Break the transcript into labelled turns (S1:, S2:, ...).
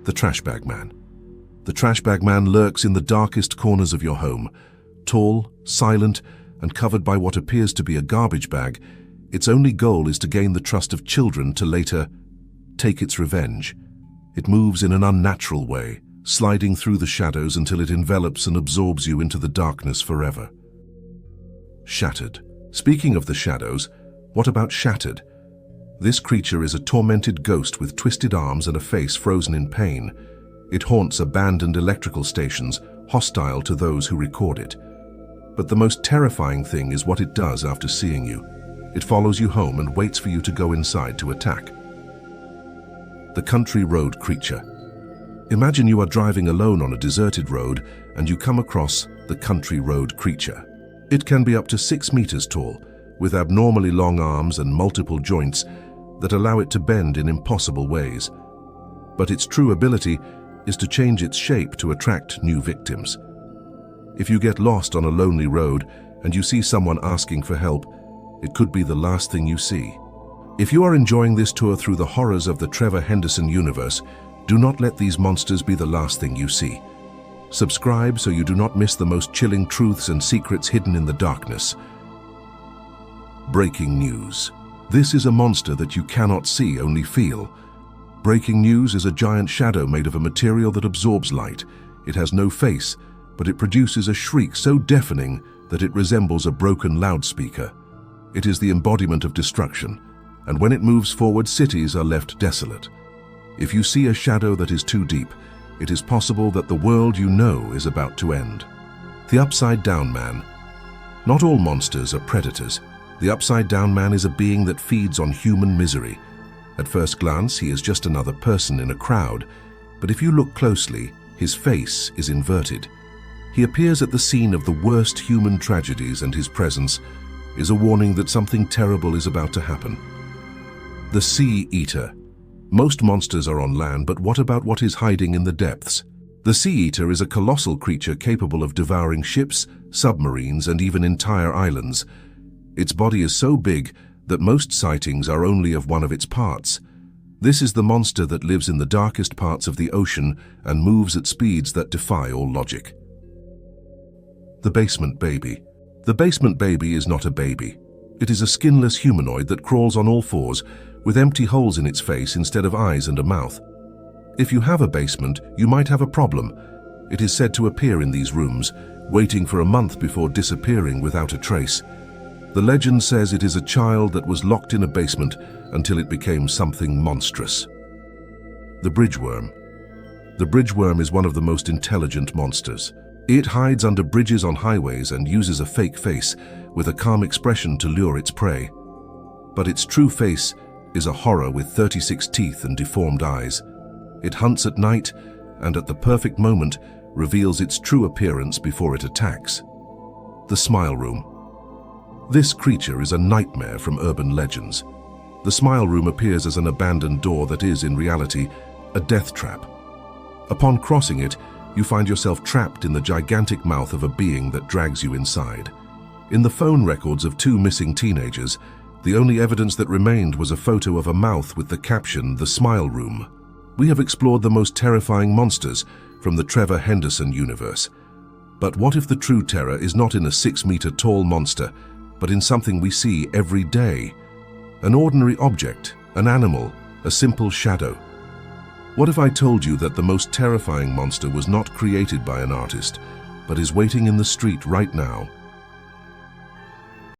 S1: The trash bag man. The trash bag man lurks in the darkest corners of your home. Tall, silent, and covered by what appears to be a garbage bag, its only goal is to gain the trust of children to later take its revenge. It moves in an unnatural way, sliding through the shadows until it envelops and absorbs you into the darkness forever. Shattered. Speaking of the shadows, what about Shattered? This creature is a tormented ghost with twisted arms and a face frozen in pain. It haunts abandoned electrical stations, hostile to those who record it. But the most terrifying thing is what it does after seeing you. It follows you home and waits for you to go inside to attack. The country road creature. Imagine you are driving alone on a deserted road and you come across the country road creature. It can be up to 6 meters tall, with abnormally long arms and multiple joints that allow it to bend in impossible ways. But its true ability is to change its shape to attract new victims. If you get lost on a lonely road and you see someone asking for help, it could be the last thing you see. If you are enjoying this tour through the horrors of the Trevor Henderson universe, do not let these monsters be the last thing you see. Subscribe so you do not miss the most chilling truths and secrets hidden in the darkness. Breaking news. This is a monster that you cannot see, only feel. Breaking news is a giant shadow made of a material that absorbs light. It has no face, but it produces a shriek so deafening that it resembles a broken loudspeaker. It is the embodiment of destruction, and when it moves forward, cities are left desolate. If you see a shadow that is too deep, it is possible that the world you know is about to end. The Upside-Down Man. Not all monsters are predators. The Upside-Down Man is a being that feeds on human misery. At first glance, he is just another person in a crowd, but if you look closely, his face is inverted. He appears at the scene of the worst human tragedies, and his presence is a warning that something terrible is about to happen. The Sea Eater. Most monsters are on land, but what about what is hiding in the depths? The Sea Eater is a colossal creature capable of devouring ships, submarines, and even entire islands. Its body is so big that most sightings are only of one of its parts. This is the monster that lives in the darkest parts of the ocean and moves at speeds that defy all logic. The Basement Baby. The Basement Baby is not a baby. It is a skinless humanoid that crawls on all fours, with empty holes in its face instead of eyes and a mouth. If you have a basement, you might have a problem. It is said to appear in these rooms, waiting for a month before disappearing without a trace. The legend says it is a child that was locked in a basement until it became something monstrous. The Bridgeworm. The Bridgeworm is one of the most intelligent monsters. It hides under bridges on highways and uses a fake face with a calm expression to lure its prey. But its true face is a horror with 36 teeth and deformed eyes. It hunts at night and at the perfect moment reveals its true appearance before it attacks. The Smile Room. This creature is a nightmare from urban legends. The Smile Room appears as an abandoned door that is, in reality, a death trap. Upon crossing it, you find yourself trapped in the gigantic mouth of a being that drags you inside. In the phone records of 2 missing teenagers, the only evidence that remained was a photo of a mouth with the caption, "The Smile Room." We have explored the most terrifying monsters from the Trevor Henderson universe. But what if the true terror is not in a 6-meter-tall monster, but in something we see every day? An ordinary object, an animal, a simple shadow. What if I told you that the most terrifying monster was not created by an artist, but is waiting in the street right now,